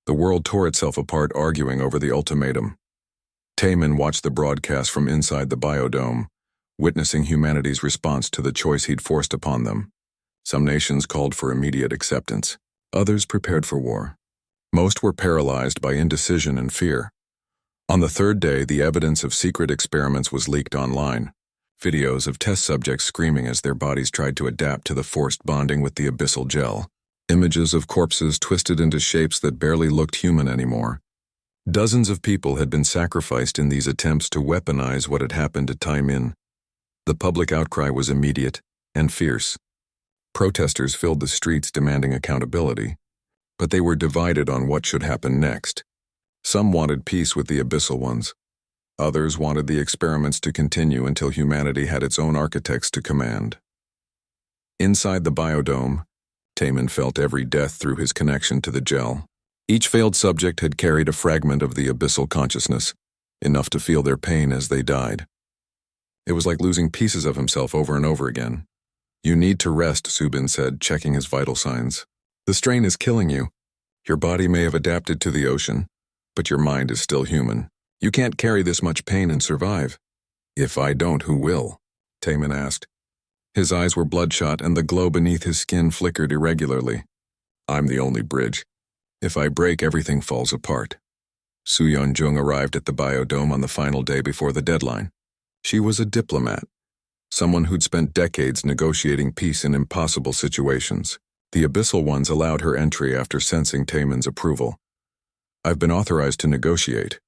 The world tore itself apart arguing over the ultimatum. Taman watched the broadcast from inside the biodome, witnessing humanity's response to the choice he'd forced upon them. Some nations called for immediate acceptance. Others prepared for war. Most were paralyzed by indecision and fear. On the third day, the evidence of secret experiments was leaked online. Videos of test subjects screaming as their bodies tried to adapt to the forced bonding with the abyssal gel. Images of corpses twisted into shapes that barely looked human anymore. Dozens of people had been sacrificed in these attempts to weaponize what had happened to Taman. The public outcry was immediate and fierce. Protesters filled the streets demanding accountability, but they were divided on what should happen next. Some wanted peace with the abyssal ones. Others wanted the experiments to continue until humanity had its own architects to command. Inside the biodome, Taman felt every death through his connection to the gel. Each failed subject had carried a fragment of the abyssal consciousness, enough to feel their pain as they died. It was like losing pieces of himself over and over again. "You need to rest," Subin said, checking his vital signs. "The strain is killing you. Your body may have adapted to the ocean, but your mind is still human. You can't carry this much pain and survive." "If I don't, who will?" Taman asked. His eyes were bloodshot and the glow beneath his skin flickered irregularly. "I'm the only bridge. If I break, everything falls apart." Su-Yeon-jung arrived at the biodome on the final day before the deadline. She was a diplomat, someone who'd spent decades negotiating peace in impossible situations. The abyssal ones allowed her entry after sensing Taman's approval. "I've been authorized to negotiate,"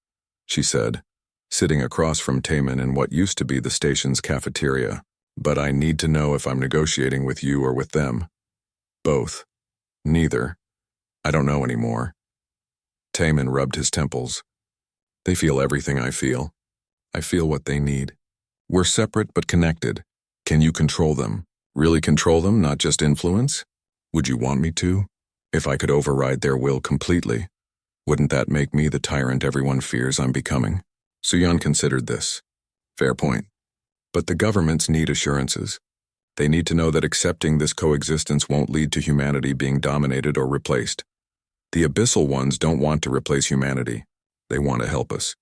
she said, sitting across from Taman in what used to be the station's cafeteria. "But I need to know if I'm negotiating with you or with them." "Both." "Neither. I don't know anymore." Taman rubbed his temples. "They feel everything I feel. I feel what they need. We're separate but connected. Can you control them? Really control them, not just influence? Would you want me to? If I could override their will completely, wouldn't that make me the tyrant everyone fears I'm becoming?" Su-Yeon considered this. Fair point. But the governments need assurances. They need to know that accepting this coexistence won't lead to humanity being dominated or replaced. The abyssal ones don't want to replace humanity. They want to help us.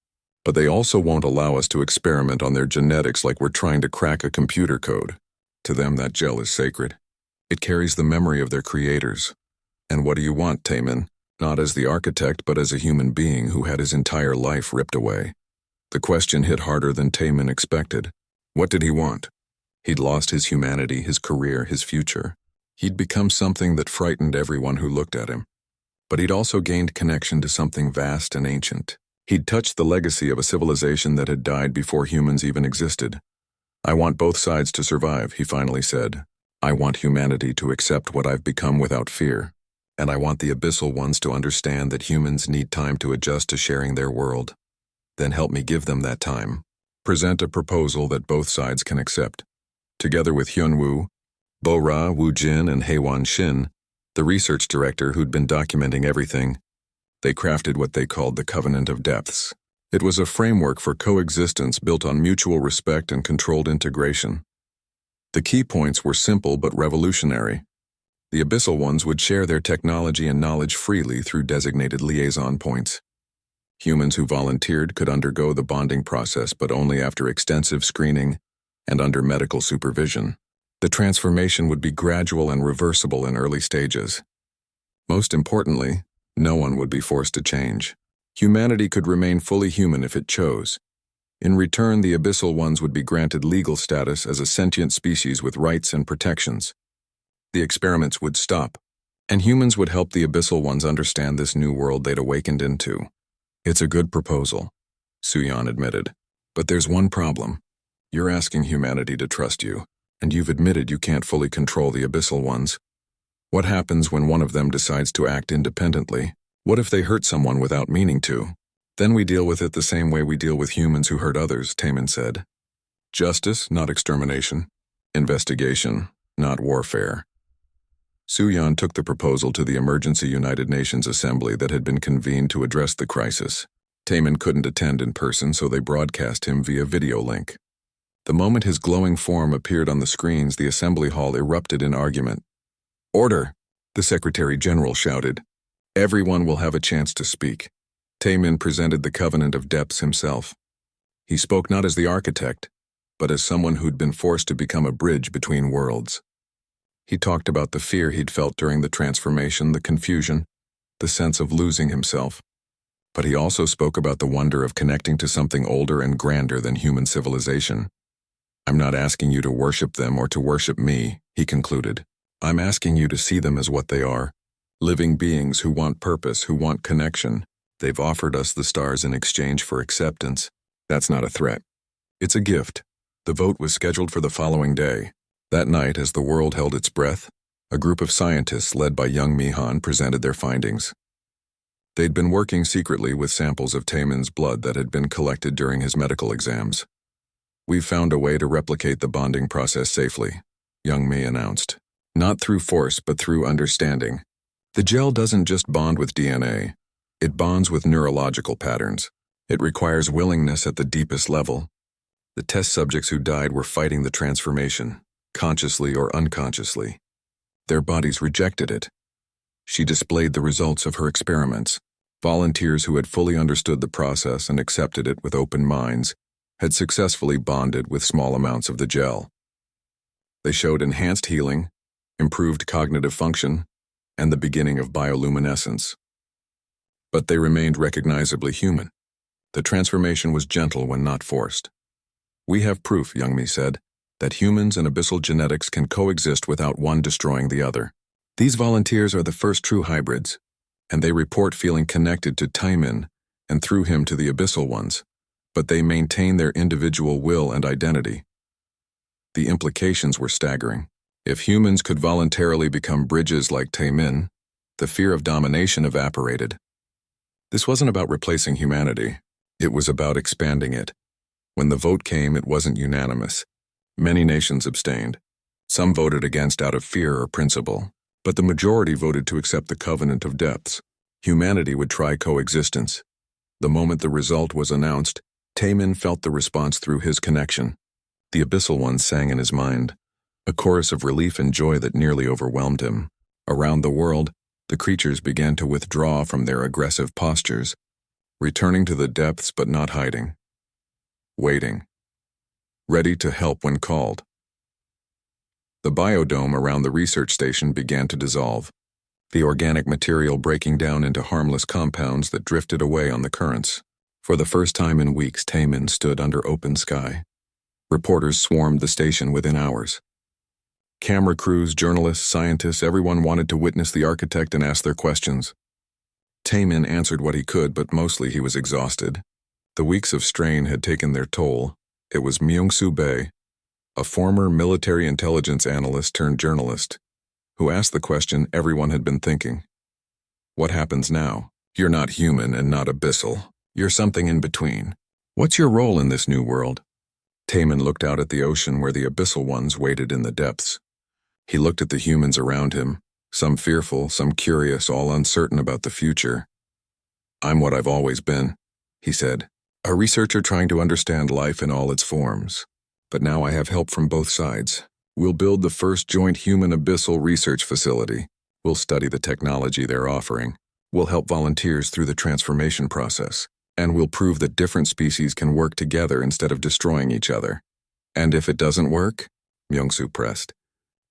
But they also won't allow us to experiment on their genetics like we're trying to crack a computer code. To them, that gel is sacred. It carries the memory of their creators. And what do you want, Taman? Not as the architect, but as a human being who had his entire life ripped away. The question hit harder than Taman expected. What did he want? He'd lost his humanity, his career, his future. He'd become something that frightened everyone who looked at him. But he'd also gained connection to something vast and ancient. He'd touched the legacy of a civilization that had died before humans even existed. "I want both sides to survive," he finally said. "I want humanity to accept what I've become without fear. And I want the abyssal ones to understand that humans need time to adjust to sharing their world. Then help me give them that time. Present a proposal that both sides can accept." Together with Hyun-woo, Bo-ra, Woo-jin, and Haewon Shin, the research director who'd been documenting everything, they crafted what they called the Covenant of Depths. It was a framework for coexistence built on mutual respect and controlled integration. The key points were simple but revolutionary. The abyssal ones would share their technology and knowledge freely through designated liaison points. Humans who volunteered could undergo the bonding process, but only after extensive screening and under medical supervision. The transformation would be gradual and reversible in early stages. Most importantly, no one would be forced to change. Humanity could remain fully human if it chose. In return, the abyssal ones would be granted legal status as a sentient species with rights and protections. The experiments would stop, and humans would help the abyssal ones understand this new world they'd awakened into. "It's a good proposal," Su-Yeon admitted. "But there's one problem. You're asking humanity to trust you, and you've admitted you can't fully control the abyssal ones. What happens when one of them decides to act independently? What if they hurt someone without meaning to? Then we deal with it the same way we deal with humans who hurt others," Taman said. "Justice, not extermination. Investigation, not warfare." Su-Yeon took the proposal to the Emergency United Nations Assembly that had been convened to address the crisis. Taman couldn't attend in person, so they broadcast him via video link. The moment his glowing form appeared on the screens, the assembly hall erupted in argument. "Order!" the Secretary General shouted. Everyone will have a chance to speak. Taemin presented the Covenant of Depths himself. He spoke not as the architect, but as someone who'd been forced to become a bridge between worlds. He talked about the fear he'd felt during the transformation, the confusion, the sense of losing himself. But he also spoke about the wonder of connecting to something older and grander than human civilization. I'm not asking you to worship them or to worship me, he concluded. I'm asking you to see them as what they are. Living beings who want purpose, who want connection. They've offered us the stars in exchange for acceptance. That's not a threat. It's a gift. The vote was scheduled for the following day. That night, as the world held its breath, a group of scientists led by young Mihan presented their findings. They'd been working secretly with samples of Taemin's blood that had been collected during his medical exams. We've found a way to replicate the bonding process safely, young Mi announced. Not through force, but through understanding. The gel doesn't just bond with DNA. It bonds with neurological patterns. It requires willingness at the deepest level. The test subjects who died were fighting the transformation, consciously or unconsciously. Their bodies rejected it. She displayed the results of her experiments. Volunteers who had fully understood the process and accepted it with open minds had successfully bonded with small amounts of the gel. They showed enhanced healing, improved cognitive function, and the beginning of bioluminescence. But they remained recognizably human. The transformation was gentle when not forced. We have proof, young Mi said, that humans and abyssal genetics can coexist without one destroying the other. These volunteers are the first true hybrids, and they report feeling connected to Taemin and through him to the abyssal ones, but they maintain their individual will and identity. The implications were staggering. If humans could voluntarily become bridges like Taemin, the fear of domination evaporated. This wasn't about replacing humanity. It was about expanding it. When the vote came, it wasn't unanimous. Many nations abstained. Some voted against out of fear or principle, but the majority voted to accept the Covenant of Depths. Humanity would try coexistence. The moment the result was announced, Taemin felt the response through his connection. The abyssal ones sang in his mind, a chorus of relief and joy that nearly overwhelmed him. Around the world, the creatures began to withdraw from their aggressive postures, returning to the depths but not hiding. Waiting. Ready to help when called. The biodome around the research station began to dissolve, the organic material breaking down into harmless compounds that drifted away on the currents. For the first time in weeks, Taemin stood under open sky. Reporters swarmed the station within hours. Camera crews, journalists, scientists, everyone wanted to witness the architect and ask their questions. Taemin answered what he could, but mostly he was exhausted. The weeks of strain had taken their toll. It was Myung-Soo Bae, a former military intelligence analyst turned journalist, who asked the question everyone had been thinking. What happens now? You're not human and not abyssal. You're something in between. What's your role in this new world? Taemin looked out at the ocean where the abyssal ones waited in the depths. He looked at the humans around him, some fearful, some curious, all uncertain about the future. I'm what I've always been, he said, a researcher trying to understand life in all its forms. But now I have help from both sides. We'll build the first joint human abyssal research facility. We'll study the technology they're offering. We'll help volunteers through the transformation process. And we'll prove that different species can work together instead of destroying each other. And if it doesn't work? Myung-Soo pressed.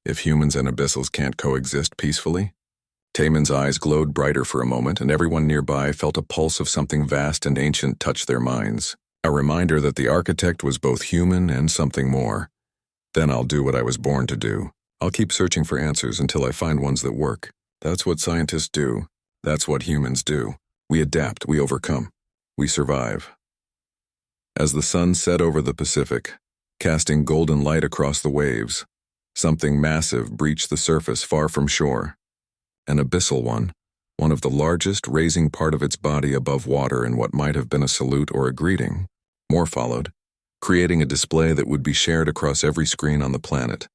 If humans and abyssals can't coexist peacefully? Taemin's eyes glowed brighter for a moment, and everyone nearby felt a pulse of something vast and ancient touch their minds. A reminder that the architect was both human and something more. Then I'll do what I was born to do. I'll keep searching for answers until I find ones that work. That's what scientists do. That's what humans do. We adapt, we overcome, we survive. As the sun set over the Pacific, casting golden light across the waves, something massive breached the surface far from shore. An abyssal one of the largest, raising part of its body above water in what might have been a salute or a greeting. More followed, creating a display that would be shared across every screen on the planet.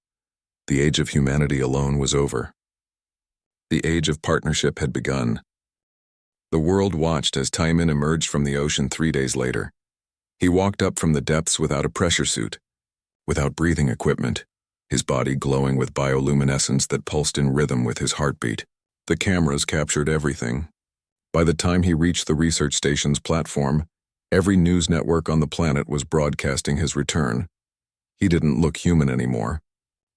The age of humanity alone was over. The age of partnership had begun. The world watched as Taemin emerged from the ocean 3 days later. He walked up from the depths without a pressure suit, without breathing equipment, his body glowing with bioluminescence that pulsed in rhythm with his heartbeat. The cameras captured everything, By the time he reached the research station's platform, every news network on the planet was broadcasting his return. He didn't look human anymore.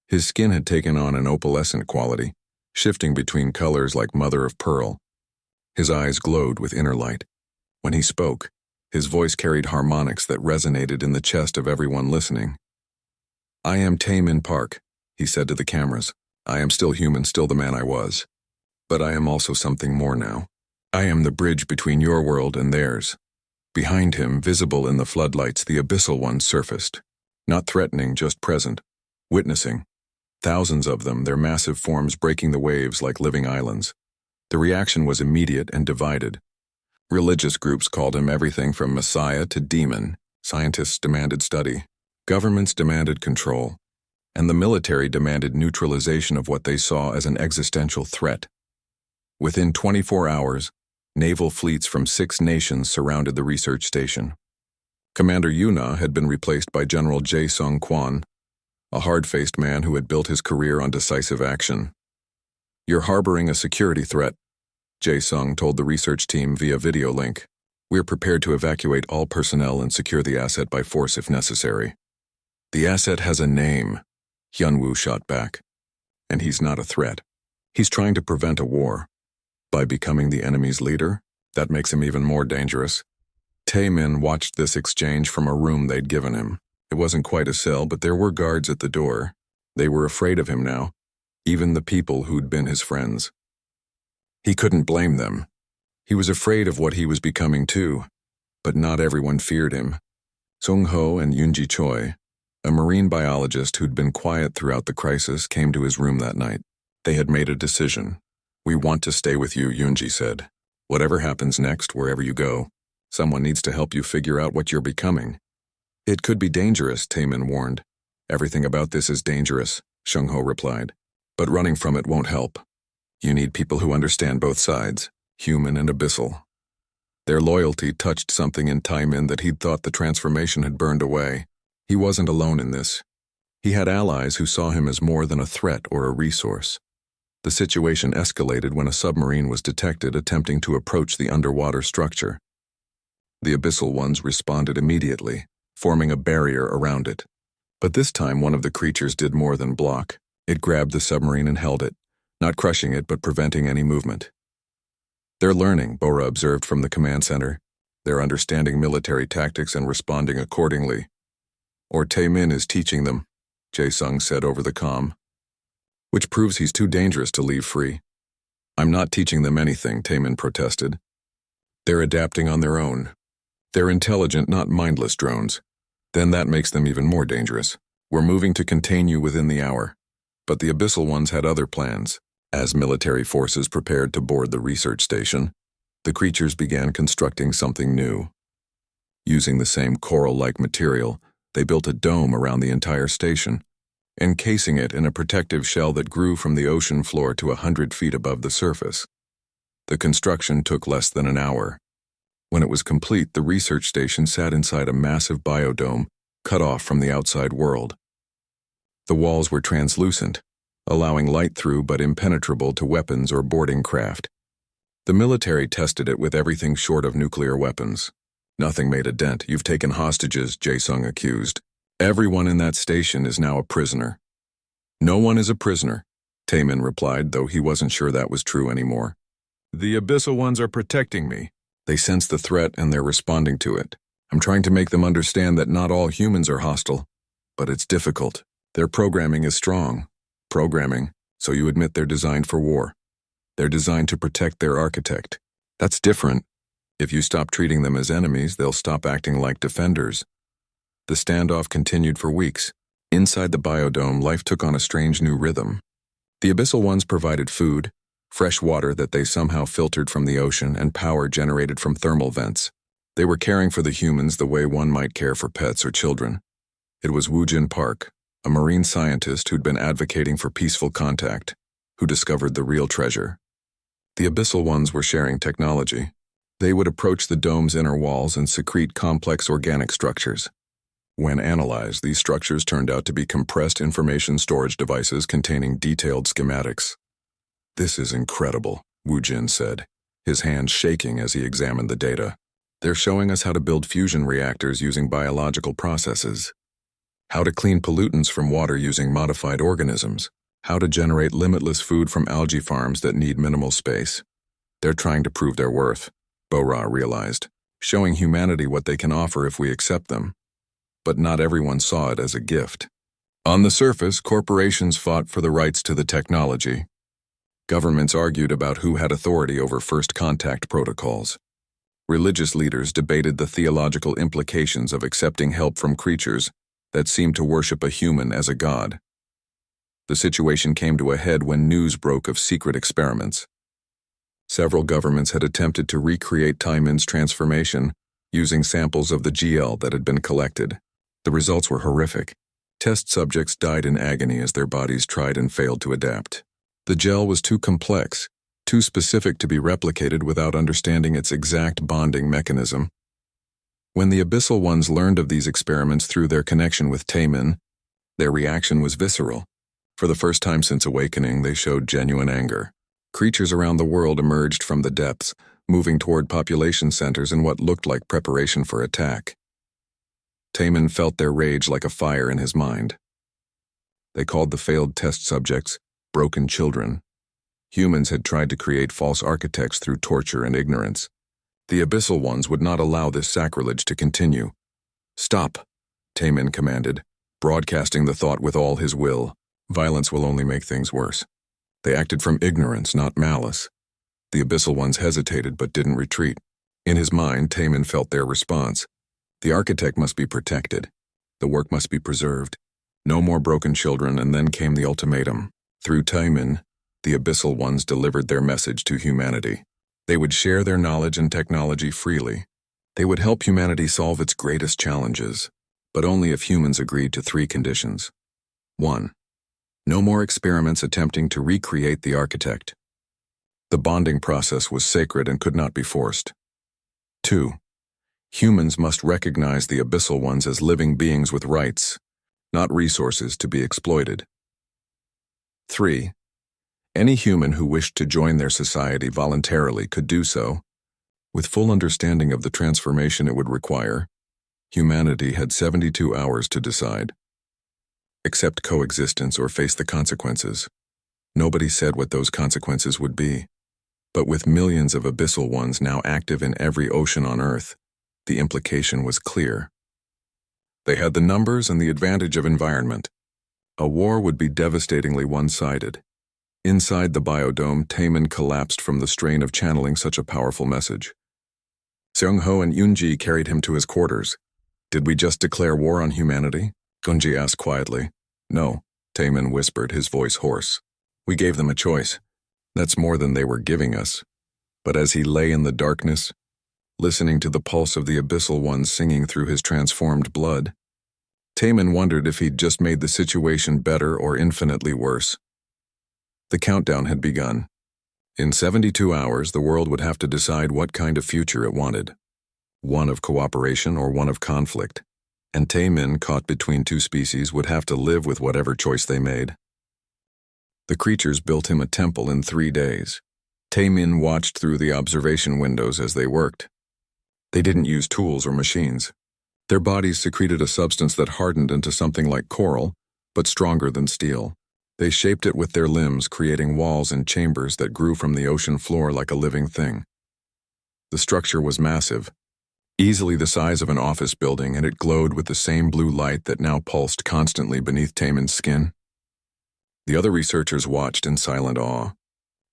His skin had taken on an opalescent quality, shifting between colors like mother of pearl. His eyes glowed with inner light. When he spoke, his voice carried harmonics that resonated in the chest of everyone listening. "I am Taemin Park," he said to the cameras. "I am still human, still the man I was. But I am also something more now. I am the bridge between your world and theirs." Behind him, visible in the floodlights, the abyssal ones surfaced. Not threatening, just present, witnessing. Thousands of them, their massive forms breaking the waves like living islands. The reaction was immediate and divided. Religious groups called him everything from messiah to demon. Scientists demanded study. Governments demanded control. And the military demanded neutralization of what they saw as an existential threat. Within 24 hours, naval fleets from 6 nations surrounded the research station. Commander Yuna had been replaced by General Jae-sung Kwon, a hard-faced man who had built his career on decisive action. "You're harboring a security threat," Jae-sung told the research team via video link. "We're prepared to evacuate all personnel and secure the asset by force if necessary." "The asset has a name," Hyunwoo shot back. "And he's not a threat. He's trying to prevent a war. By becoming the enemy's leader, that makes him even more dangerous." Taemin watched this exchange from a room they'd given him. It wasn't quite a cell, but there were guards at the door. They were afraid of him now, even the people who'd been his friends. He couldn't blame them. He was afraid of what he was becoming too, but not everyone feared him. Sung-ho and Yoonji Choi, a marine biologist who'd been quiet throughout the crisis, came to his room that night. They had made a decision. "We want to stay with you," Yoonji said. "Whatever happens next, wherever you go, someone needs to help you figure out what you're becoming." "It could be dangerous," Taemin warned. "Everything about this is dangerous," Sung-ho replied. "But running from it won't help. You need people who understand both sides, human and abyssal." Their loyalty touched something in Taemin that he'd thought the transformation had burned away. He wasn't alone in this. He had allies who saw him as more than a threat or a resource. The situation escalated when a submarine was detected attempting to approach the underwater structure. The abyssal ones responded immediately, forming a barrier around it. But this time one of the creatures did more than block. It grabbed the submarine and held it, not crushing it but preventing any movement. "They're learning," Bora observed from the command center. "They're understanding military tactics and responding accordingly." "Or Taemin is teaching them," Jae-sung said over the comm. "Which proves he's too dangerous to leave free." "I'm not teaching them anything," Taemin protested. "They're adapting on their own. They're intelligent, not mindless drones. Then that makes them even more dangerous. We're moving to contain you within the hour." But the abyssal ones had other plans. As military forces prepared to board the research station, the creatures began constructing something new. Using the same coral-like material, they built a dome around the entire station, encasing it in a protective shell that grew from the ocean floor to 100 feet above the surface. The construction took less than an hour. When it was complete, the research station sat inside a massive biodome, cut off from the outside world. The walls were translucent, allowing light through but impenetrable to weapons or boarding craft. The military tested it with everything short of nuclear weapons. "Nothing made a dent. You've taken hostages," Jae-sung accused. "Everyone in that station is now a prisoner." "No one is a prisoner," Taemin replied, though he wasn't sure that was true anymore. "The abyssal ones are protecting me. They sense the threat and they're responding to it. I'm trying to make them understand that not all humans are hostile, but it's difficult. Their programming is strong. Programming, so you admit they're designed for war. They're designed to protect their architect. That's different. If you stop treating them as enemies, they'll stop acting like defenders." The standoff continued for weeks. Inside the biodome, life took on a strange new rhythm. The abyssal ones provided food, fresh water that they somehow filtered from the ocean, and power generated from thermal vents. They were caring for the humans the way one might care for pets or children. It was Woojin Park, a marine scientist who'd been advocating for peaceful contact, who discovered the real treasure. The abyssal ones were sharing technology. They would approach the dome's inner walls and secrete complex organic structures. When analyzed, these structures turned out to be compressed information storage devices containing detailed schematics. "This is incredible," Woojin said. his hands shaking as he examined the data. They're showing us how to build fusion reactors using biological processes, how to clean pollutants from water using modified organisms, how to generate limitless food from algae farms that need minimal space. They're trying to prove their worth, Bo-Ra realized, showing humanity what they can offer if we accept them. But not everyone saw it as a gift. On the surface, corporations fought for the rights to the technology. Governments argued about who had authority over first contact protocols. Religious leaders debated the theological implications of accepting help from creatures that seemed to worship a human as a god. The situation came to a head when news broke of secret experiments. Several governments had attempted to recreate Taiman's transformation using samples of the GL that had been collected. The results were horrific. Test subjects died in agony as their bodies tried and failed to adapt. The gel was too complex, too specific to be replicated without understanding its exact bonding mechanism. When the Abyssal Ones learned of these experiments through their connection with Taiman, their reaction was visceral. For the first time since awakening, they showed genuine anger. Creatures around the world emerged from the depths, moving toward population centers in what looked like preparation for attack. Taiman felt their rage like a fire in his mind. They called the failed test subjects broken children. Humans had tried to create false architects through torture and ignorance. The Abyssal Ones would not allow this sacrilege to continue. "Stop," Taiman commanded, broadcasting the thought with all his will. "Violence will only make things worse." They acted from ignorance, not malice. The Abyssal Ones hesitated but didn't retreat. In his mind, Taiman felt their response. The architect must be protected. The work must be preserved. No more broken children, and then came the ultimatum. Through Taiman, the Abyssal Ones delivered their message to humanity. They would share their knowledge and technology freely. They would help humanity solve its greatest challenges, but only if humans agreed to 3 conditions. 1. No more experiments attempting to recreate the architect. The bonding process was sacred and could not be forced. 2. Humans must recognize the Abyssal Ones as living beings with rights, not resources to be exploited. 3. Any human who wished to join their society voluntarily could do so, with full understanding of the transformation it would require. Humanity had 72 hours to decide. Accept coexistence or face the consequences. Nobody said what those consequences would be. But with millions of Abyssal Ones now active in every ocean on Earth, the implication was clear. They had the numbers and the advantage of environment. A war would be devastatingly one-sided. Inside the biodome, Taiman collapsed from the strain of channeling such a powerful message. Seung-ho and Yunji carried him to his quarters. "Did we just declare war on humanity?" Gunji asked quietly. "No," Taiman whispered, his voice hoarse. "We gave them a choice. That's more than they were giving us." But as he lay in the darkness, listening to the pulse of the Abyssal Ones singing through his transformed blood, Taiman wondered if he'd just made the situation better or infinitely worse. The countdown had begun. In 72 hours, the world would have to decide what kind of future it wanted. One of cooperation or one of conflict. And Taiman, caught between 2 species, would have to live with whatever choice they made. The creatures built him a temple in 3 days. Taiman watched through the observation windows as they worked. They didn't use tools or machines. Their bodies secreted a substance that hardened into something like coral, but stronger than steel. They shaped it with their limbs, creating walls and chambers that grew from the ocean floor like a living thing. The structure was massive, easily the size of an office building, and it glowed with the same blue light that now pulsed constantly beneath Taiman's skin. The other researchers watched in silent awe.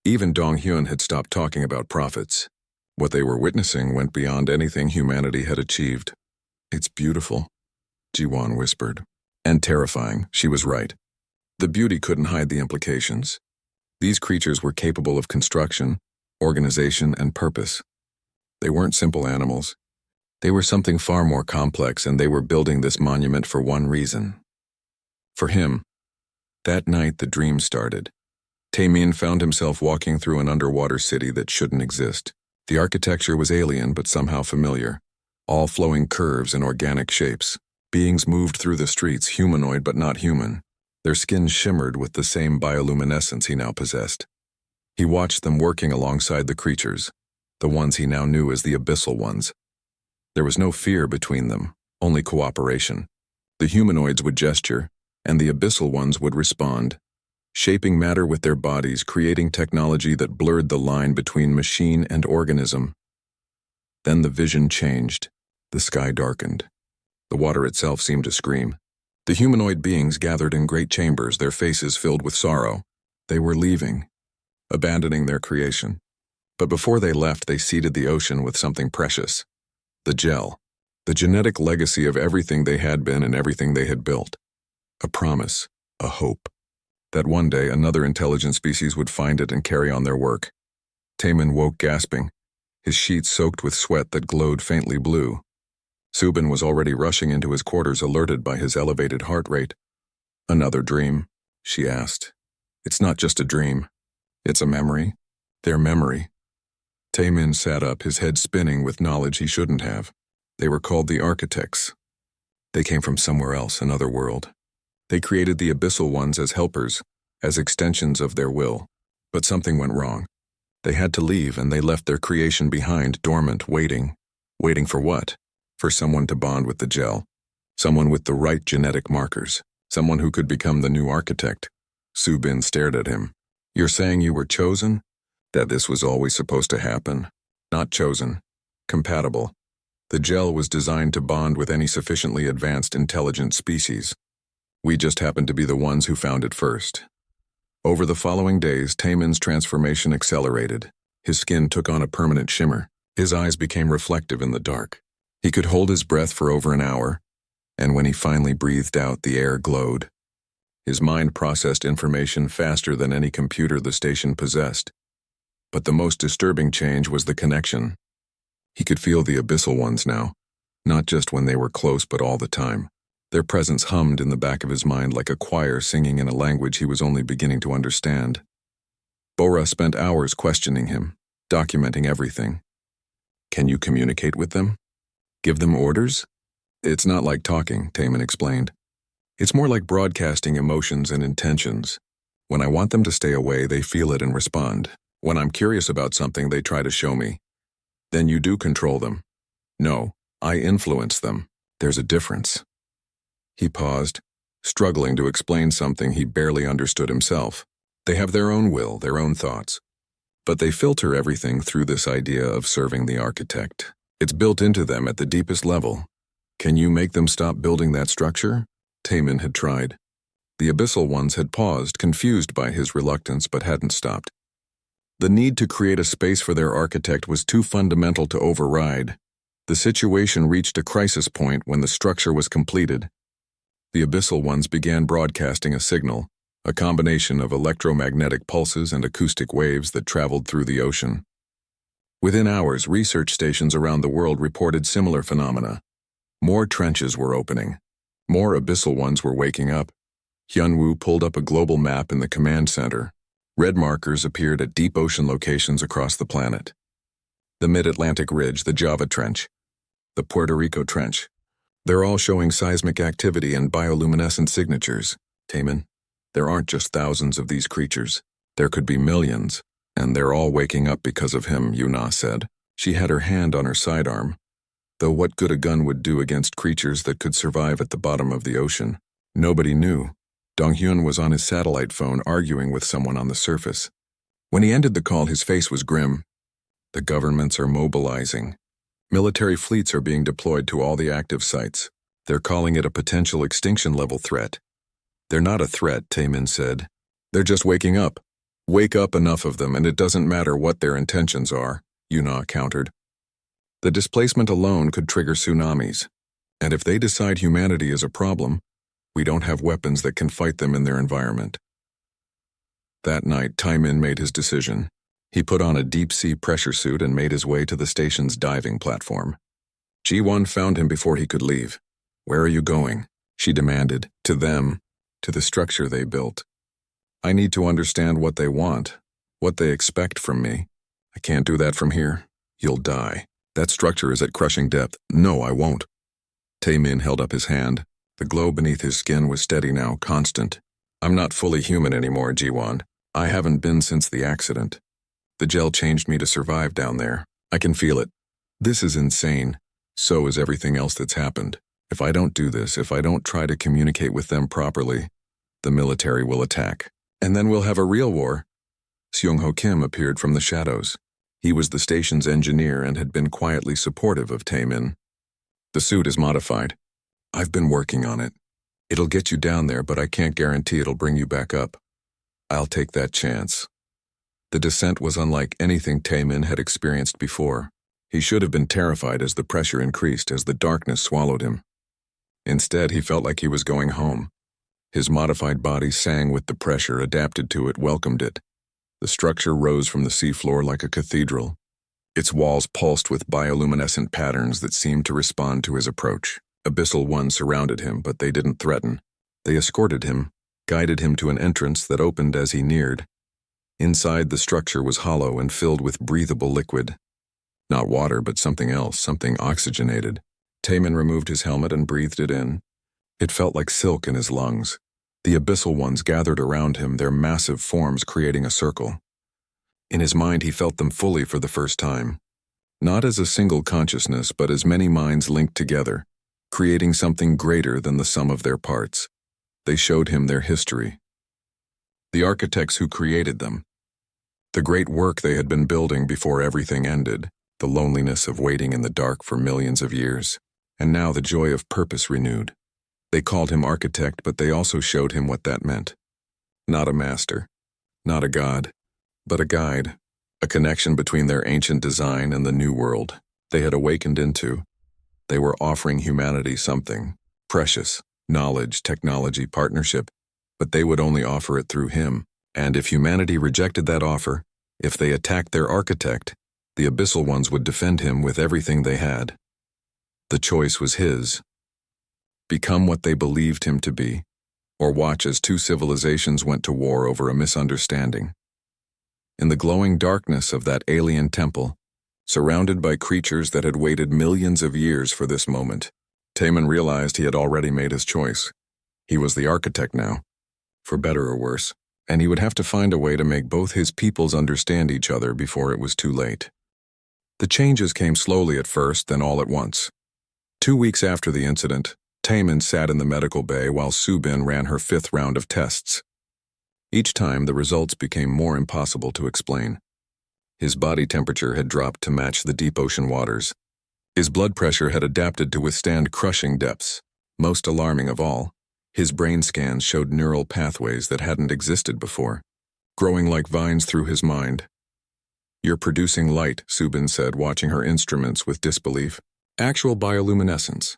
Even Dong-hyun had stopped talking about profits. What they were witnessing went beyond anything humanity had achieved. "It's beautiful," Ji-won whispered. "And terrifying," she was right. The beauty couldn't hide the implications. These creatures were capable of construction, organization, and purpose. They weren't simple animals. They were something far more complex, and they were building this monument for one reason. For him, that night the dream started. Taiman found himself walking through an underwater city that shouldn't exist. The architecture was alien but somehow familiar, all flowing curves and organic shapes. Beings moved through the streets, humanoid but not human. Their skin shimmered with the same bioluminescence he now possessed. He watched them working alongside the creatures, the ones he now knew as the Abyssal ones. There was no fear between them, only cooperation. The humanoids would gesture, and the Abyssal ones would respond, shaping matter with their bodies, creating technology that blurred the line between machine and organism. Then the vision changed. The sky darkened. The water itself seemed to scream. The humanoid beings gathered in great chambers, their faces filled with sorrow. They were leaving, abandoning their creation. But before they left, they seeded the ocean with something precious. The gel. The genetic legacy of everything they had been and everything they had built. A promise, a hope, that one day another intelligent species would find it and carry on their work. Taman woke gasping, his sheets soaked with sweat that glowed faintly blue. Subin was already rushing into his quarters, alerted by his elevated heart rate. "Another dream?" she asked. "It's not just a dream. It's a memory. Their memory." Taman sat up, his head spinning with knowledge he shouldn't have. They were called the Architects. They came from somewhere else, another world. They created the Abyssal ones as helpers, as extensions of their will. But something went wrong. They had to leave, and they left their creation behind, dormant, waiting. Waiting for what? For someone to bond with the gel. Someone with the right genetic markers. Someone who could become the new architect. Subin stared at him. "You're saying you were chosen? That this was always supposed to happen? Not chosen. Compatible. The gel was designed to bond with any sufficiently advanced intelligent species. We just happened to be the ones who found it first." Over the following days, Taman's transformation accelerated. His skin took on a permanent shimmer. His eyes became reflective in the dark. He could hold his breath for over an hour, and when he finally breathed out, the air glowed. His mind processed information faster than any computer the station possessed. But the most disturbing change was the connection. He could feel the Abyssal ones now, not just when they were close but all the time. Their presence hummed in the back of his mind like a choir singing in a language he was only beginning to understand. Bora spent hours questioning him, documenting everything. "Can you communicate with them? Give them orders?" "It's not like talking," Taman explained. "It's more like broadcasting emotions and intentions. When I want them to stay away, they feel it and respond. When I'm curious about something, they try to show me." "Then you do control them?" "No, I influence them. There's a difference." He paused, struggling to explain something he barely understood himself. "They have their own will, their own thoughts. But they filter everything through this idea of serving the architect. It's built into them at the deepest level. Can you make them stop building that structure?" Taman had tried. The Abyssal ones had paused, confused by his reluctance, but hadn't stopped. The need to create a space for their architect was too fundamental to override. The situation reached a crisis point when the structure was completed. The Abyssal ones began broadcasting a signal, a combination of electromagnetic pulses and acoustic waves that traveled through the ocean. Within hours, research stations around the world reported similar phenomena. More trenches were opening. More Abyssal ones were waking up. Hyunwoo pulled up a global map in the command center. Red markers appeared at deep ocean locations across the planet. The Mid-Atlantic Ridge, the Java Trench, the Puerto Rico Trench. They're all showing seismic activity and bioluminescent signatures. Taman, there aren't just thousands of these creatures. There could be millions, and they're all waking up because of him, Yuna said. She had her hand on her sidearm. Though what good a gun would do against creatures that could survive at the bottom of the ocean? Nobody knew. Donghyun was on his satellite phone arguing with someone on the surface. When he ended the call, his face was grim. The governments are mobilizing. Military fleets are being deployed to all the active sites. They're calling it a potential extinction-level threat. They're not a threat, Taman said. They're just waking up. Wake up enough of them, and it doesn't matter what their intentions are, Yuna countered. The displacement alone could trigger tsunamis. And if they decide humanity is a problem, we don't have weapons that can fight them in their environment. That night, Taman made his decision. He put on a deep-sea pressure suit and made his way to the station's diving platform. Ji-won found him before he could leave. "Where are you going?" she demanded. "To them, to the structure they built. I need to understand what they want, what they expect from me. I can't do that from here. You'll die. That structure is at crushing depth." "No, I won't." Taemin held up his hand. The glow beneath his skin was steady now, constant. "I'm not fully human anymore, Ji-won. I haven't been since the accident. The gel changed me to survive down there. I can feel it. This is insane. So is everything else that's happened. If I don't do this, if I don't try to communicate with them properly, the military will attack. And then we'll have a real war. Seung-ho Kim appeared from the shadows. He was the station's engineer and had been quietly supportive of Tae-min. The suit is modified. I've been working on it. It'll get you down there, but I can't guarantee it'll bring you back up. I'll take that chance. The descent was unlike anything Tae-min had experienced before. He should have been terrified as the pressure increased, as the darkness swallowed him. Instead, he felt like he was going home. His modified body sang with the pressure, adapted to it, welcomed it. The structure rose from the seafloor like a cathedral. Its walls pulsed with bioluminescent patterns that seemed to respond to his approach. Abyssal ones surrounded him, but they didn't threaten. They escorted him, guided him to an entrance that opened as he neared. Inside, the structure was hollow and filled with breathable liquid. Not water, but something else, something oxygenated. Tae-min removed his helmet and breathed it in. It felt like silk in his lungs. The abyssal ones gathered around him, their massive forms creating a circle. In his mind, he felt them fully for the first time. Not as a single consciousness, but as many minds linked together, creating something greater than the sum of their parts. They showed him their history. The architects who created them. The great work they had been building before everything ended, the loneliness of waiting in the dark for millions of years, and now the joy of purpose renewed. They called him architect, but they also showed him what that meant. Not a master, not a god, but a guide, a connection between their ancient design and the new world they had awakened into. They were offering humanity something precious, knowledge, technology, partnership, but they would only offer it through him. And if humanity rejected that offer, if they attacked their architect, the abyssal ones would defend him with everything they had. The choice was his. Become what they believed him to be, or watch as two civilizations went to war over a misunderstanding. In the glowing darkness of that alien temple, surrounded by creatures that had waited millions of years for this moment, Tae-min realized he had already made his choice. He was the architect now, for better or worse, and he would have to find a way to make both his peoples understand each other before it was too late. The changes came slowly at first, then all at once. 2 weeks after the incident, Tae-min sat in the medical bay while Soo-bin ran her 5th round of tests. Each time, the results became more impossible to explain. His body temperature had dropped to match the deep ocean waters. His blood pressure had adapted to withstand crushing depths. Most alarming of all, his brain scans showed neural pathways that hadn't existed before, growing like vines through his mind. "You're producing light," Soo-bin said, watching her instruments with disbelief. "Actual bioluminescence.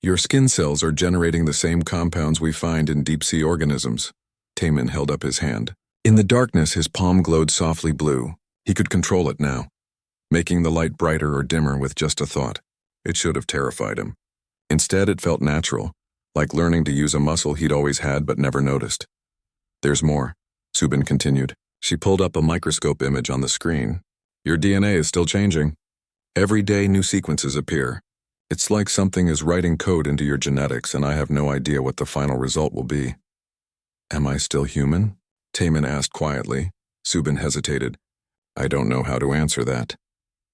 Your skin cells are generating the same compounds we find in deep-sea organisms." Tae-min held up his hand. In the darkness, his palm glowed softly blue. He could control it now, making the light brighter or dimmer with just a thought. It should have terrified him. Instead, it felt natural, like learning to use a muscle he'd always had but never noticed. "There's more," Soo-bin continued. She pulled up a microscope image on the screen. "Your DNA is still changing. Every day, new sequences appear. It's like something is writing code into your genetics, and I have no idea what the final result will be." "Am I still human?" Tae-min asked quietly. Soo-bin hesitated. "I don't know how to answer that."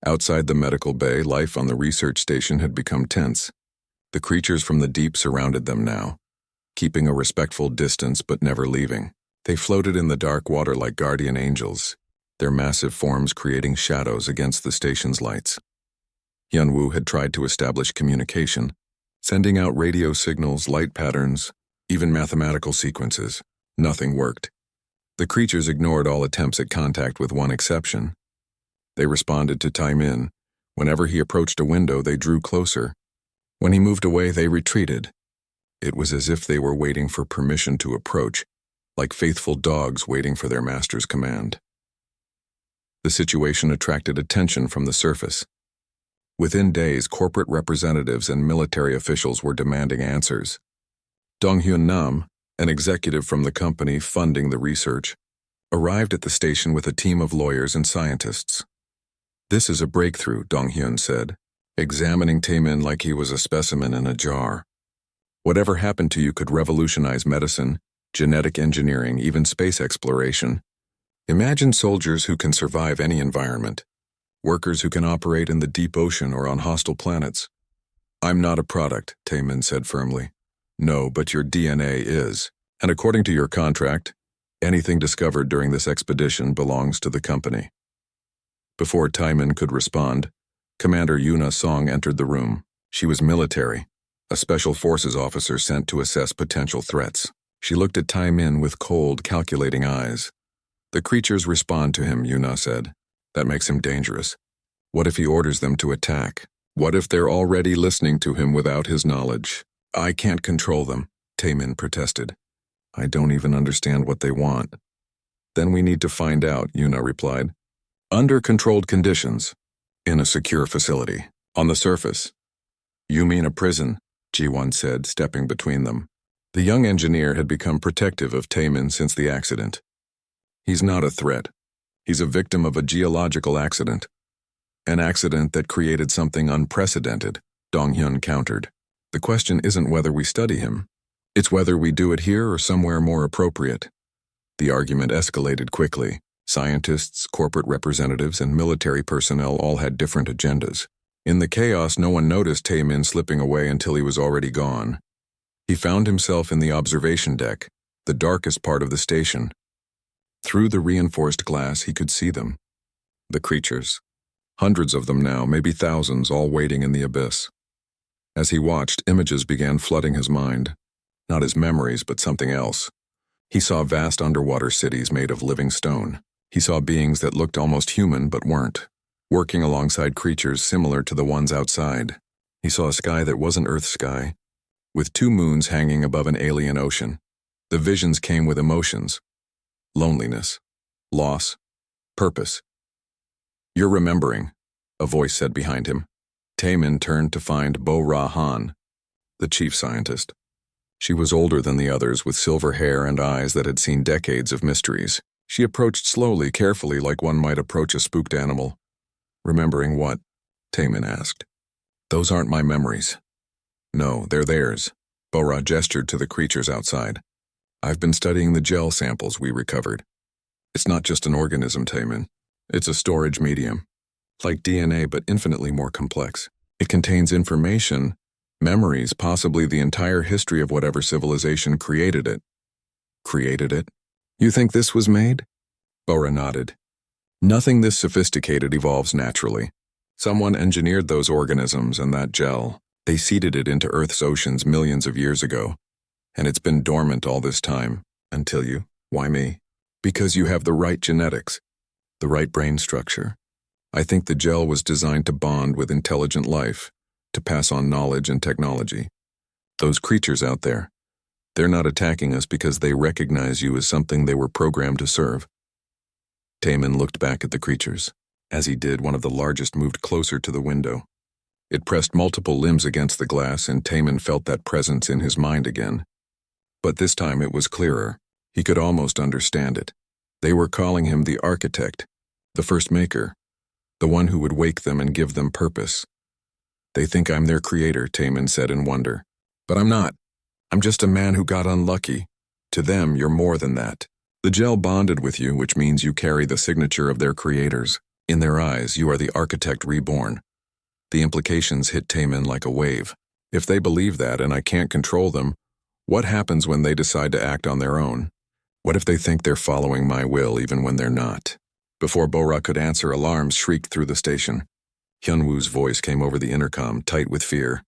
Outside the medical bay, life on the research station had become tense. The creatures from the deep surrounded them now, keeping a respectful distance but never leaving. They floated in the dark water like guardian angels, their massive forms creating shadows against the station's lights. Hyun-woo had tried to establish communication, sending out radio signals, light patterns, even mathematical sequences. Nothing worked. The creatures ignored all attempts at contact with one exception. They responded to Tae-min. Whenever he approached a window, they drew closer. When he moved away, they retreated. It was as if they were waiting for permission to approach, like faithful dogs waiting for their master's command. The situation attracted attention from the surface. Within days, corporate representatives and military officials were demanding answers. Dong-hyun Nam, an executive from the company funding the research, arrived at the station with a team of lawyers and scientists. "This is a breakthrough," Dong-hyun said, examining Tae-min like he was a specimen in a jar. "Whatever happened to you could revolutionize medicine, genetic engineering, even space exploration. Imagine soldiers who can survive any environment. Workers who can operate in the deep ocean or on hostile planets. I'm not a product, Taemin said firmly. No, but your DNA is. And according to your contract, anything discovered during this expedition belongs to the company. Before Taemin could respond, Commander Yuna Song entered the room. She was military, a special forces officer sent to assess potential threats. She looked at Taemin with cold, calculating eyes. The creatures respond to him, Yuna said. That makes him dangerous. What if he orders them to attack? What if they're already listening to him without his knowledge? I can't control them, Taemin protested. I don't even understand what they want. Then we need to find out, Yuna replied. Under controlled conditions. In a secure facility. On the surface. You mean a prison, Ji-won said, stepping between them. The young engineer had become protective of Taemin since the accident. He's not a threat. He's a victim of a geological accident. An accident that created something unprecedented, Dong-hyun countered. The question isn't whether we study him. It's whether we do it here or somewhere more appropriate. The argument escalated quickly. Scientists, corporate representatives, and military personnel all had different agendas. In the chaos, no one noticed Taemin slipping away until he was already gone. He found himself in the observation deck, the darkest part of the station. Through the reinforced glass, he could see them. The creatures. Hundreds of them now, maybe thousands, all waiting in the abyss. As he watched, images began flooding his mind. Not his memories, but something else. He saw vast underwater cities made of living stone. He saw beings that looked almost human but weren't, working alongside creatures similar to the ones outside. He saw a sky that wasn't Earth's sky, with 2 moons hanging above an alien ocean. The visions came with emotions. Loneliness, loss, purpose. You're remembering, a voice said behind him. Taemin turned to find Bo-Ra Han, the chief scientist. She was older than the others, with silver hair and eyes that had seen decades of mysteries. She approached slowly, carefully, like one might approach a spooked animal. Remembering what? Taemin asked. Those aren't my memories. No, they're theirs. Bo-Ra gestured to the creatures outside. I've been studying the gel samples we recovered. It's not just an organism, Taemin. It's a storage medium. Like DNA, but infinitely more complex. It contains information, memories, possibly the entire history of whatever civilization created it. Created it? You think this was made? Bo-Ra nodded. Nothing this sophisticated evolves naturally. Someone engineered those organisms and that gel. They seeded it into Earth's oceans millions of years ago. And it's been dormant all this time, until you. Why me? Because you have the right genetics, the right brain structure. I think the gel was designed to bond with intelligent life, to pass on knowledge and technology. Those creatures out there, they're not attacking us because they recognize you as something they were programmed to serve. Taemin looked back at the creatures. As he did, one of the largest moved closer to the window. It pressed multiple limbs against the glass, and Taemin felt that presence in his mind again. But this time it was clearer. He could almost understand it. They were calling him the architect, the first maker, the one who would wake them and give them purpose. They think I'm their creator, Taemin said in wonder. But I'm not. I'm just a man who got unlucky. To them, you're more than that. The gel bonded with you, which means you carry the signature of their creators. In their eyes, you are the architect reborn. The implications hit Taemin like a wave. If they believe that and I can't control them, what happens when they decide to act on their own? What if they think they're following my will even when they're not? Before Bo-Ra could answer, alarms shrieked through the station. Hyunwoo's voice came over the intercom, tight with fear.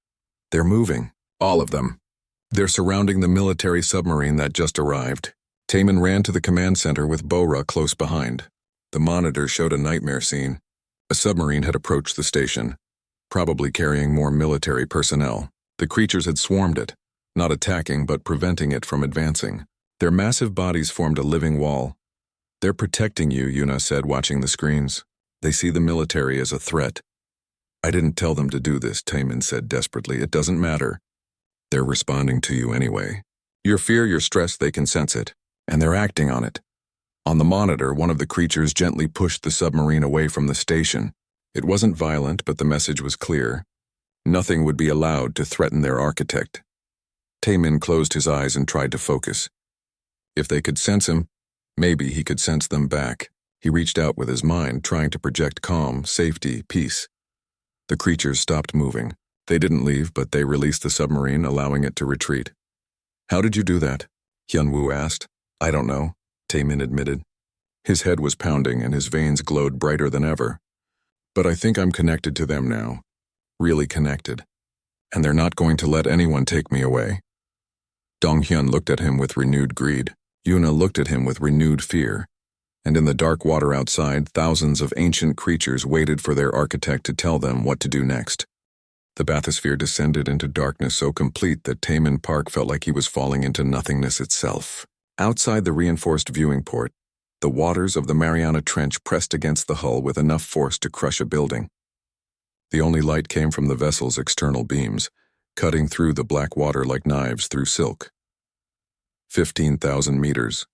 They're moving. All of them. They're surrounding the military submarine that just arrived. Taemin ran to the command center with Bo-Ra close behind. The monitor showed a nightmare scene. A submarine had approached the station, probably carrying more military personnel. The creatures had swarmed it, not attacking but preventing it from advancing. Their massive bodies formed a living wall. They're protecting you, Yuna said, watching the screens. They see the military as a threat. I didn't tell them to do this, Taemin said desperately. It doesn't matter. They're responding to you anyway. Your fear, your stress, they can sense it, and they're acting on it. On the monitor, one of the creatures gently pushed the submarine away from the station. It wasn't violent, but the message was clear. Nothing would be allowed to threaten their architect. Taemin closed his eyes and tried to focus. If they could sense him, maybe he could sense them back. He reached out with his mind, trying to project calm, safety, peace. The creatures stopped moving. They didn't leave, but they released the submarine, allowing it to retreat. "How did you do that?" Hyunwoo asked. "I don't know," Taemin admitted. His head was pounding and his veins glowed brighter than ever. "But I think I'm connected to them now. Really connected. And they're not going to let anyone take me away." Donghyun looked at him with renewed greed. Yuna looked at him with renewed fear. And in the dark water outside, thousands of ancient creatures waited for their architect to tell them what to do next. The bathysphere descended into darkness so complete that Taemin Park felt like he was falling into nothingness itself. Outside the reinforced viewing port, the waters of the Mariana Trench pressed against the hull with enough force to crush a building. The only light came from the vessel's external beams, cutting through the black water like knives through silk. 15,000 meters.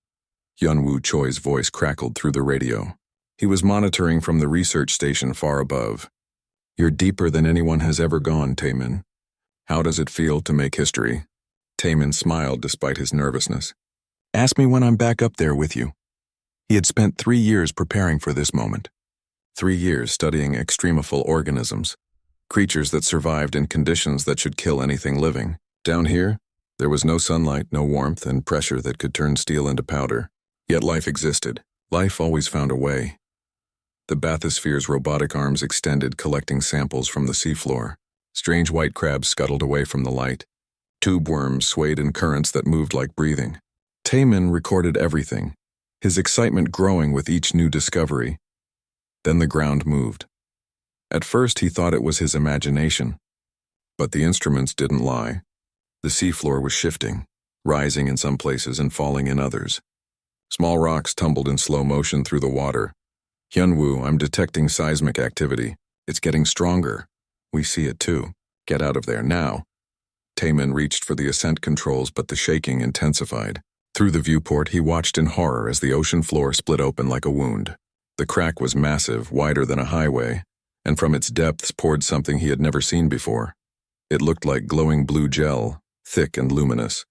Hyunwoo Choi's voice crackled through the radio. He was monitoring from the research station far above. "You're deeper than anyone has ever gone, Taemin. How does it feel to make history?" Taemin smiled despite his nervousness. "Ask me when I'm back up there with you." He had spent 3 years preparing for this moment. 3 years studying extremophile organisms, creatures that survived in conditions that should kill anything living. Down here, there was no sunlight, no warmth, and pressure that could turn steel into powder. Yet life existed. Life always found a way. The bathysphere's robotic arms extended, collecting samples from the seafloor. Strange white crabs scuttled away from the light. Tube worms swayed in currents that moved like breathing. Taemin recorded everything, his excitement growing with each new discovery. Then the ground moved. At first he thought it was his imagination. But the instruments didn't lie. The seafloor was shifting, rising in some places and falling in others. Small rocks tumbled in slow motion through the water. "Hyunwoo, I'm detecting seismic activity. It's getting stronger. We see it too. Get out of there now." Taemin reached for the ascent controls, but the shaking intensified. Through the viewport, he watched in horror as the ocean floor split open like a wound. The crack was massive, wider than a highway, and from its depths poured something he had never seen before. It looked like glowing blue gel, thick and luminous.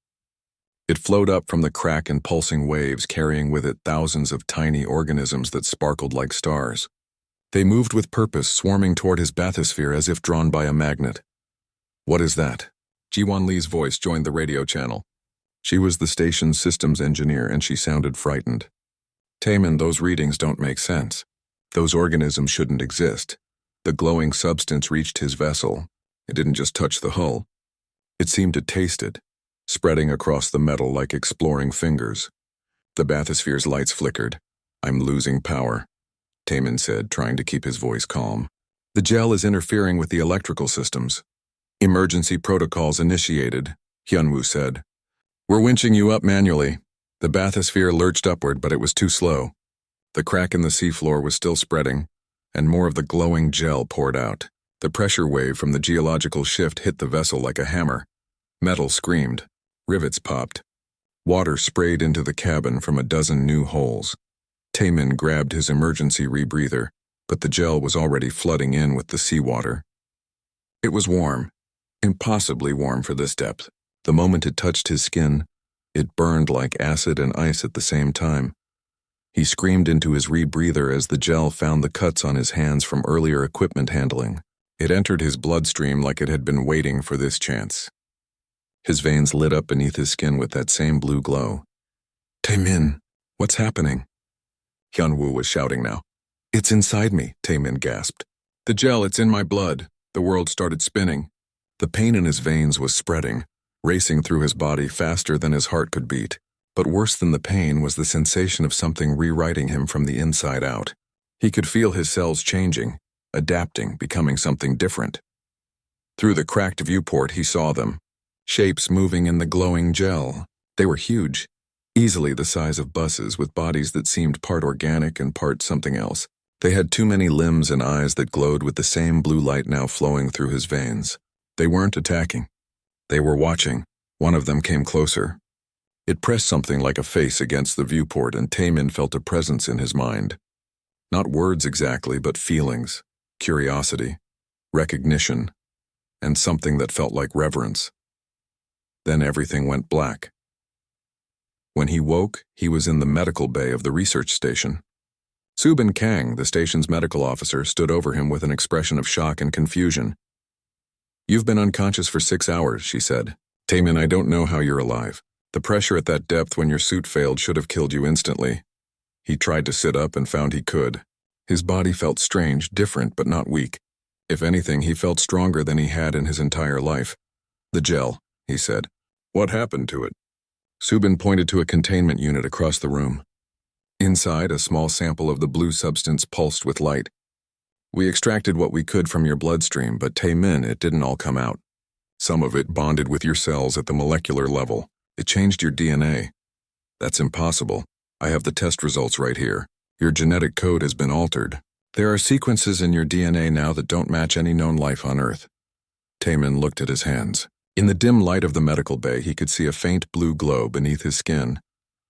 It flowed up from the crack in pulsing waves, carrying with it thousands of tiny organisms that sparkled like stars. They moved with purpose, swarming toward his bathysphere as if drawn by a magnet. "What is that?" Jiwon Lee's voice joined the radio channel. She was the station's systems engineer, and she sounded frightened. "Taemin, those readings don't make sense. Those organisms shouldn't exist." The glowing substance reached his vessel. It didn't just touch the hull. It seemed to taste it, spreading across the metal like exploring fingers. The bathysphere's lights flickered. "I'm losing power," Taemin said, trying to keep his voice calm. "The gel is interfering with the electrical systems." "Emergency protocols initiated," Hyunwoo said. "We're winching you up manually." The bathysphere lurched upward, but it was too slow. The crack in the seafloor was still spreading, and more of the glowing gel poured out. The pressure wave from the geological shift hit the vessel like a hammer. Metal screamed. Rivets popped. Water sprayed into the cabin from a dozen new holes. Taemin grabbed his emergency rebreather, but the gel was already flooding in with the seawater. It was warm, impossibly warm for this depth. The moment it touched his skin, it burned like acid and ice at the same time. He screamed into his rebreather as the gel found the cuts on his hands from earlier equipment handling. It entered his bloodstream like it had been waiting for this chance. His veins lit up beneath his skin with that same blue glow. "Taemin, what's happening?" Hyunwoo was shouting now. "It's inside me," Taemin gasped. "The gel, it's in my blood." The world started spinning. The pain in his veins was spreading, racing through his body faster than his heart could beat. But worse than the pain was the sensation of something rewriting him from the inside out. He could feel his cells changing, adapting, becoming something different. Through the cracked viewport, he saw them. Shapes moving in the glowing gel. They were huge, easily the size of buses, with bodies that seemed part organic and part something else. They had too many limbs and eyes that glowed with the same blue light now flowing through his veins. They weren't attacking. They were watching. One of them came closer. It pressed something like a face against the viewport, and Taemin felt a presence in his mind. Not words exactly, but feelings, curiosity, recognition, and something that felt like reverence. Then everything went black. When he woke, he was in the medical bay of the research station. Subin Kang, the station's medical officer, stood over him with an expression of shock and confusion. "You've been unconscious for 6 hours," she said. "Taemin, I don't know how you're alive. The pressure at that depth when your suit failed should have killed you instantly." He tried to sit up and found he could. His body felt strange, different, but not weak. If anything, he felt stronger than he had in his entire life. "The gel," he said. "What happened to it?" Subin pointed to a containment unit across the room. Inside, a small sample of the blue substance pulsed with light. "We extracted what we could from your bloodstream, but Taemin, it didn't all come out. Some of it bonded with your cells at the molecular level. It changed your DNA. That's impossible. I have the test results right here. Your genetic code has been altered. There are sequences in your DNA now that don't match any known life on Earth." Taemin looked at his hands. In the dim light of the medical bay, he could see a faint blue glow beneath his skin,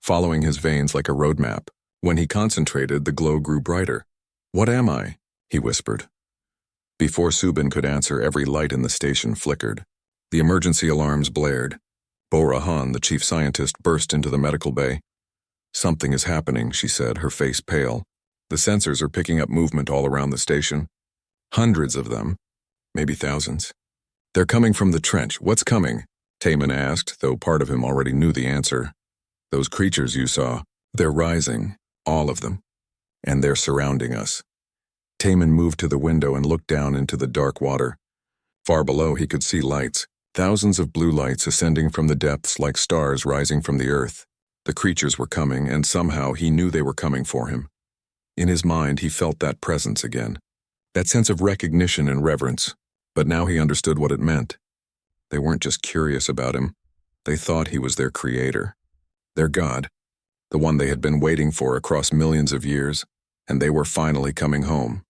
following his veins like a road map. When he concentrated, the glow grew brighter. "What am I?" he whispered. Before Subin could answer, every light in the station flickered. The emergency alarms blared. Bora Han, the chief scientist, burst into the medical bay. "Something is happening," she said, her face pale. "The sensors are picking up movement all around the station. Hundreds of them, maybe thousands. They're coming from the trench. What's coming?" Taemin asked, though part of him already knew the answer. "Those creatures you saw, they're rising, all of them, and they're surrounding us." Taemin moved to the window and looked down into the dark water. Far below he could see lights, thousands of blue lights ascending from the depths like stars rising from the earth. The creatures were coming, and somehow he knew they were coming for him. In his mind, he felt that presence again, that sense of recognition and reverence, but now he understood what it meant. They weren't just curious about him. They thought he was their creator, their god, the one they had been waiting for across millions of years, and they were finally coming home.